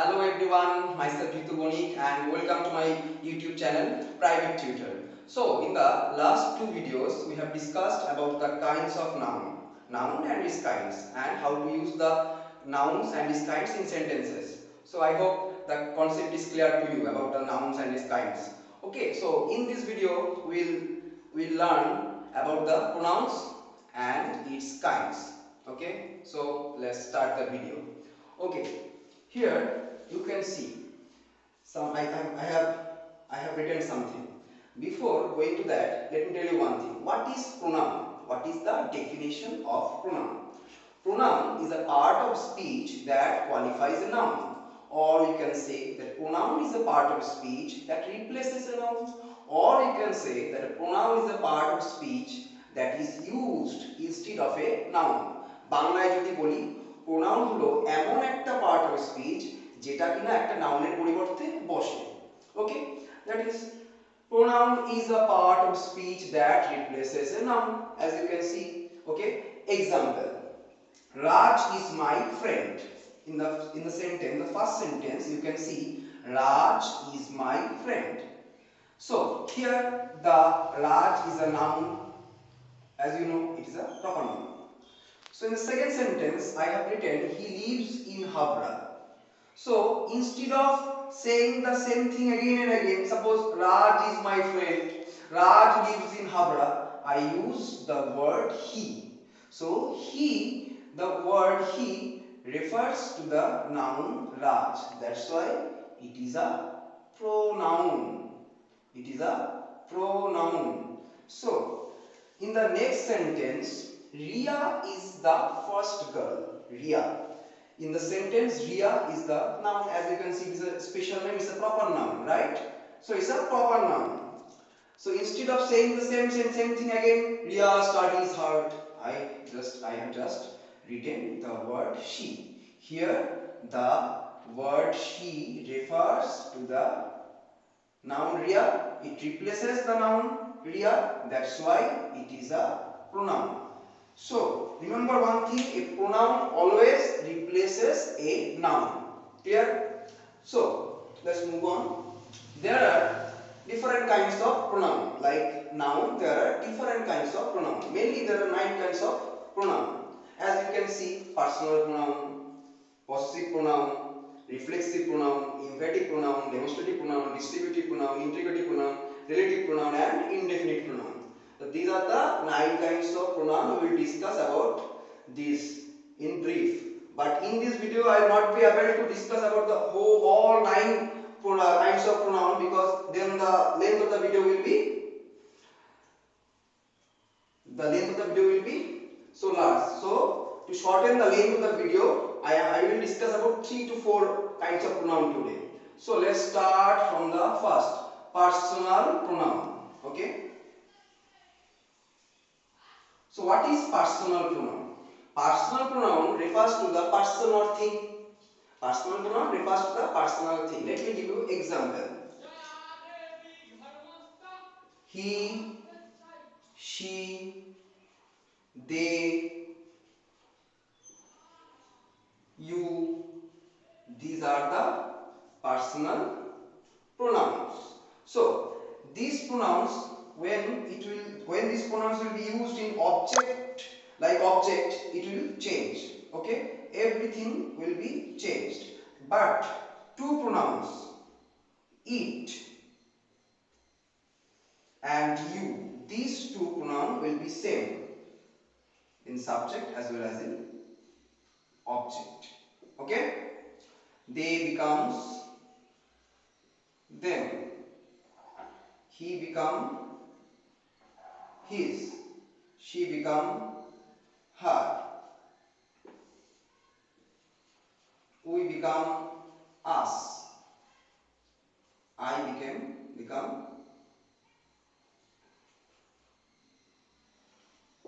Hello everyone, myself Ritu Bonik and welcome to my YouTube channel Private Tutor. So in the last two videos we have discussed about the kinds of noun and its kinds, and how to use the nouns and its kinds in sentences. So I hope the concept is clear to you about the nouns and its kinds. Okay, so in this video we'll learn about the pronouns and its kinds. Okay, so let's start the video. Okay, here you can see some I have written something. Before going to that, let me tell you one thing. What is pronoun? What is the definition of pronoun? Pronoun is a part of speech that qualifies a noun, or you can say that pronoun is a part of speech that replaces a noun, or you can say that a pronoun is a part of speech that is used instead of a noun. বাংলায় যদি বলি, pronoun হলো এমন একটা part of speech যেটা কিনা একটা নাউনের পরিবর্তে বসে। Okay, that is pronoun is a part of speech that replaces a noun, as you can see. Okay, example: Raj is my friend. In the sentence, the first sentence, you can see Raj is my friend. So here the Raj is a noun. As you know, it is a proper noun. So in the second sentence, I have written he lives in Havra. So instead of saying the same thing again and again, suppose Raj is my friend, Raj lives in Havra, I use the word he. So he, the word he refers to the noun Raj. That's why it is a pronoun. It is a pronoun. So in the next sentence, Ria is the first girl. Ria. In the sentence, Ria is the noun. As you can see, it is a special name, it's a proper noun, right? So it's a proper noun. So instead of saying the same thing again, Ria studies hard, I have just written the word she. Here the word she refers to the noun Ria. It replaces the noun Ria. That's why it is a pronoun. So remember one thing, a pronoun always replaces a noun. Clear? So let's move on. There are different kinds of pronoun. Like noun, there are different kinds of pronoun. Mainly there are 9 kinds of pronoun. As you can see, personal pronoun, possessive pronoun, reflexive pronoun, emphatic pronoun, demonstrative pronoun, distributive pronoun, integrative pronoun, relative pronoun, and indefinite pronoun. So these are the 9 kinds of pronoun. We will discuss about this in brief. But in this video, I will not be able to discuss about the all 9 kinds of pronoun, because then the length of the video will be so large. So to shorten the length of the video, I will discuss about 3 to 4 kinds of pronoun today. So let's start from the first, personal pronoun. Okay. So what is personal pronoun? Personal pronoun refers to the person or thing. Personal pronoun refers to the personal thing. Let me give you example. He, she, they, you. These are the personal pronouns. So these pronouns, when these pronouns will be used in object, it will change. Okay, everything will be changed. But two pronouns, it and you, these two pronouns will be same in subject as well as in object. Okay, they becomes them, he become his, she become her, we become us, I become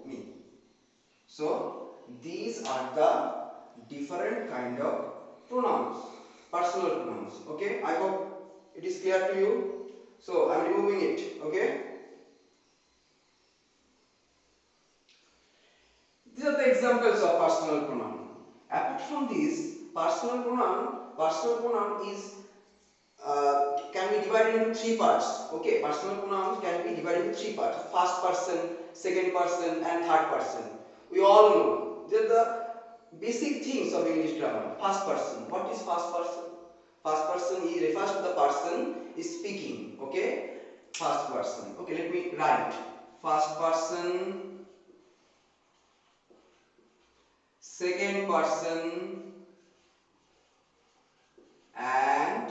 me. So these are the different kind of pronouns, personal pronouns. Okay, I hope it is clear to you. So I am removing it. Okay, these are the examples of personal pronoun. Apart from these, personal pronoun personal pronoun is can be divided into three parts. Okay, personal pronouns can be divided into three parts: first person, second person, and third person. We all know they're the basic things of English grammar. First person. What is first person? First person is refers to the person is speaking. Okay, first person. Okay, let me write. First person, second person, and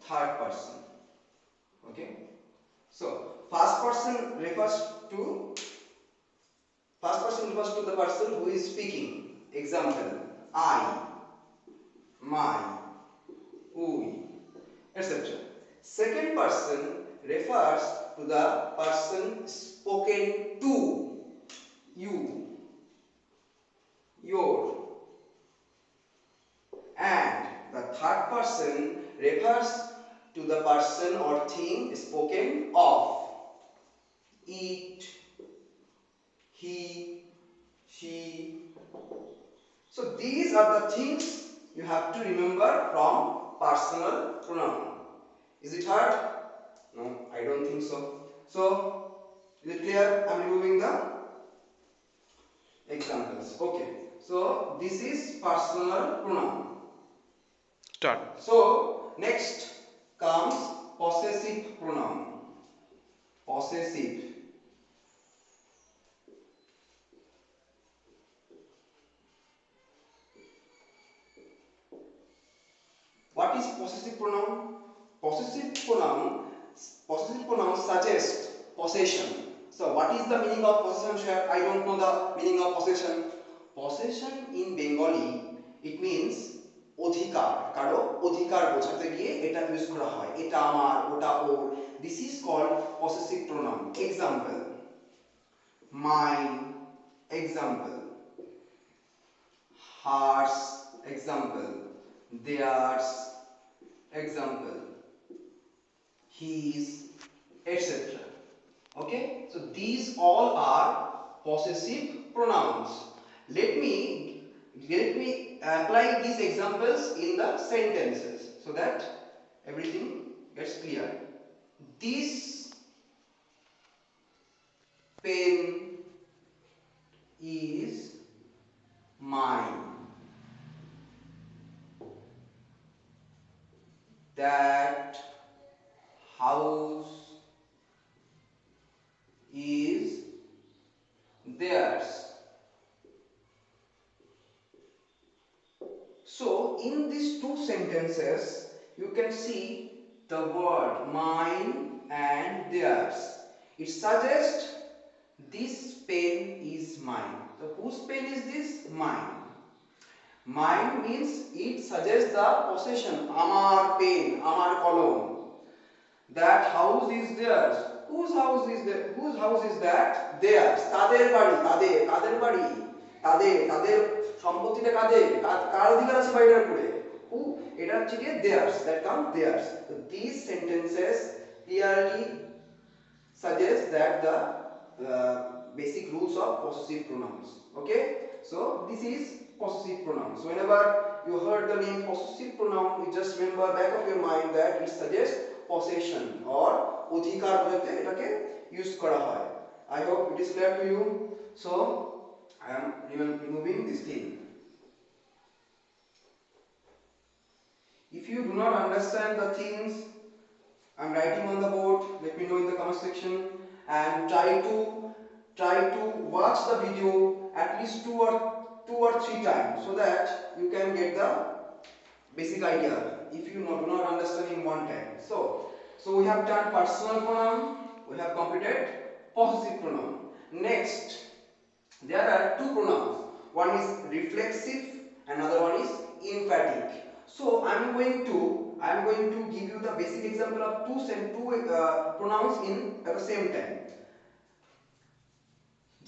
third person. Okay, so first person refers to the person who is speaking. Example: I, my, we, etc. Second person refers to the person spoken to: you, your. And the third person refers to the person or thing spoken of: it, he, she. So these are the things you have to remember from personal pronoun. Is it hard? No, I don't think so. So, is it clear? I am removing the examples. Okay. So, this is personal pronoun. Start. So, next comes possessive pronoun. Possessive. What is possessive pronoun? Possessive pronoun suggests possession. So what is the meaning of possession here? I don't know the meaning of possession. Possession in Bengali, it means অধিকার, কারো অধিকার বোঝাতে গিয়ে এটা use করা হয়। এটা আমার, ওটা ওর। This is called possessive pronoun. Example: mine. Example: hers. Example: theirs. Example: his, etc. Okay, so these all are possessive pronouns. Let me apply these examples in the sentences so that everything gets clear. This pen is mine. That house is theirs. So in these two sentences you can see the word mine and theirs. It suggests this pen is mine. So whose pen is this? Mine. Mine means it suggests the possession. Amar pen, amar kolom. That house is theirs. Whose house is there? Whose house is that? Theirs. তাদের বাড়ি, তাদের, কাদের বাড়ি? তাদের, তাদের সম্পত্তিটা কাদের? কার অধিকার আছে বাড়িটার উপরে? Who? এটা হচ্ছে কি theirs. That comes theirs. So these sentences clearly suggest that the basic rules of possessive pronouns. Okay? So this is possessive pronouns. So whenever you heard the name possessive pronoun, you just remember back of your mind that it suggests possession or অধিকার বলতে এটাকে use করা হয়. I hope it is clear to you. So I am removing this thing. If you do not understand the things I am writing on the board, let me know in the comment section, and try to watch the video at least two or three times so that you can get the basic idea if you do not understand in one time. So we have done personal pronoun, we have completed possessive pronoun. Next, there are two pronouns. One is reflexive, another one is emphatic. So I am going to give you the basic example of two pronouns at the same time.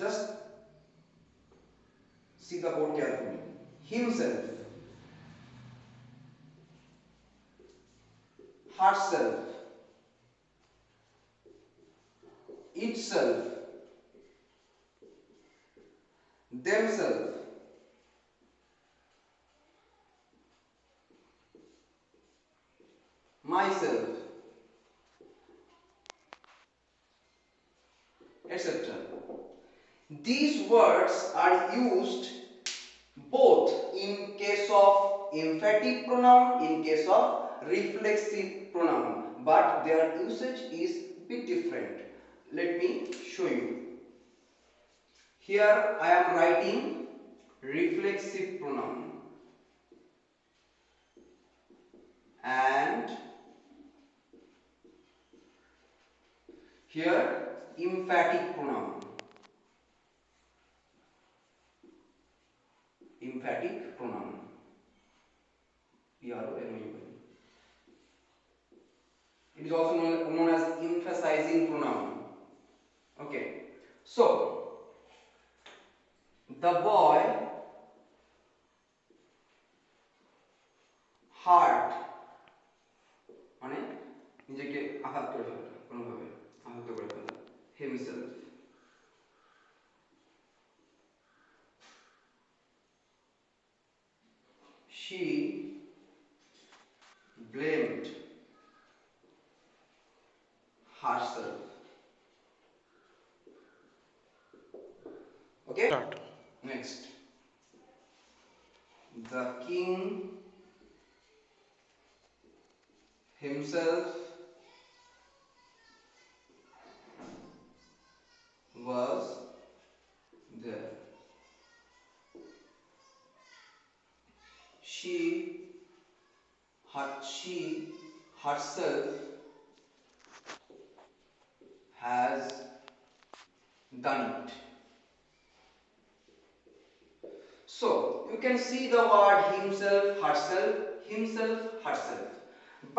Just see the board carefully. Himself, herself, itself, themselves, myself, etc. These words are used both in case of emphatic pronoun, in case of reflexive pronoun, but their usage is a bit different. Let me show you. Here I am writing reflexive pronoun and here emphatic pronoun. Emphatic pronoun. It is also known as emphasizing pronoun. Okay. So the boy heart মানে নিজেকে আঘাত করে ফেলা, কোনোভাবে আঘাত করে ফেলা, himself. She blamed herself. Okay? Start. Next. The king himself was there. She herself has done it. So you can see the word himself, herself,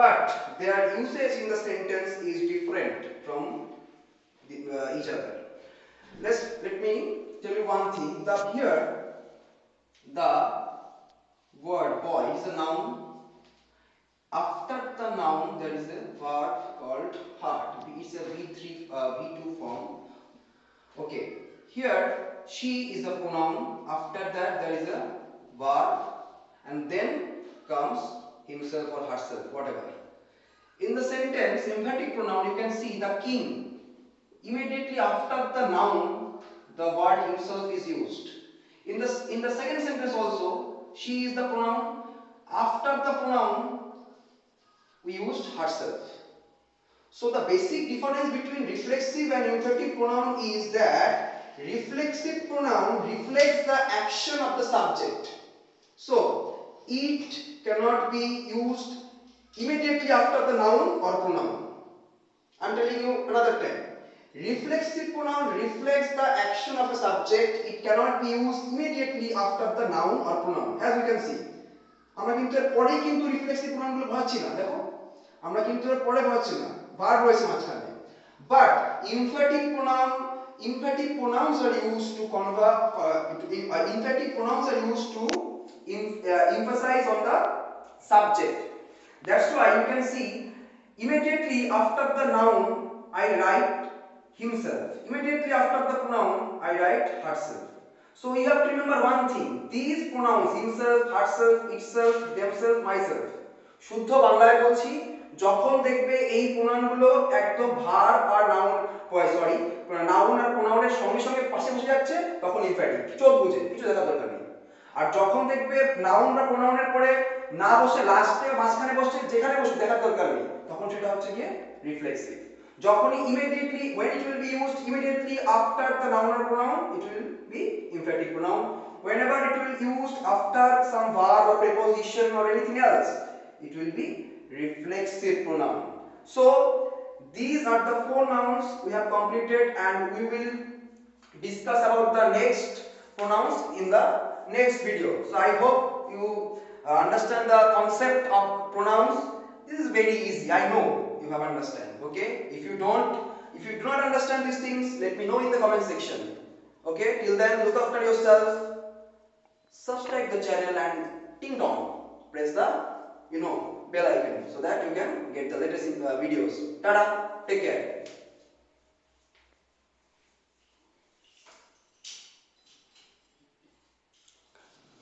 but their usage in the sentence is different from each other. Let me tell you one thing. Here the word boy is a noun. After the noun there is a verb called heart. It's a V2 form. Okay. Here she is a pronoun. After that there is a verb and then comes himself or herself, whatever. In the sentence emphatic pronoun you can see the king. Immediately after the noun the word himself is used. In the second sentence also she is the pronoun. After the pronoun we used herself. So the basic difference between reflexive and emphatic pronoun is that reflexive pronoun reflects the action of the subject. So it cannot be used immediately after the noun or pronoun. I am telling you another time. Reflexive pronoun reflects the action of a subject. It cannot be used immediately after the noun or pronoun. As you can see. আমরা কিন্তু এর পরেই কিন্তু reflexive প্রোনাউনগুলো বসাচ্ছি না, দেখো আমরা কিন্তু এর পরে বসাচ্ছি না, ভার্ব রয়েছে মাঝখানে। But emphatic pronouns are used to emphasize on the subject. That's why you can see immediately after the noun I write himself, immediately after the pronoun I write herself. So you have to remember one thing, these pronouns himself, herself, itself, themselves, myself, শুদ্ধ বাংলায় বলছি, যখন দেখবে এই প্রোনাউনগুলো একদম verb আর noun noun আর প্রোনাউনের সঙ্গে সঙ্গে পাশে বসে যাচ্ছে তখন emphatic, চোখ বুঝে কিছু দেখার দরকার নেই। আর যখন দেখবে নাউন বা প্রোনাউনের পরে না বসে লাস্টে মাঝখানে বসে যেখানে বসে দেখার দরকার নেই তখন সেটা হচ্ছে গিয়ে রিফ্লেক্সিভ। যখনই immediately, when it will be used immediately after the noun or pronoun, it will be emphatic pronoun. Whenever it will be used after some verb or preposition or anything else, it will be reflexive pronoun. So these are the 4 nouns we have completed, and we will discuss about the next pronouns in the next video. So I hope you understand the concept of pronouns. This is very easy, I know you have understand. Okay, if you do not understand these things, let me know in the comment section. Okay, till then look after yourself, subscribe the channel and ding dong press the bell icon so that you can get the latest videos. Tada, take care.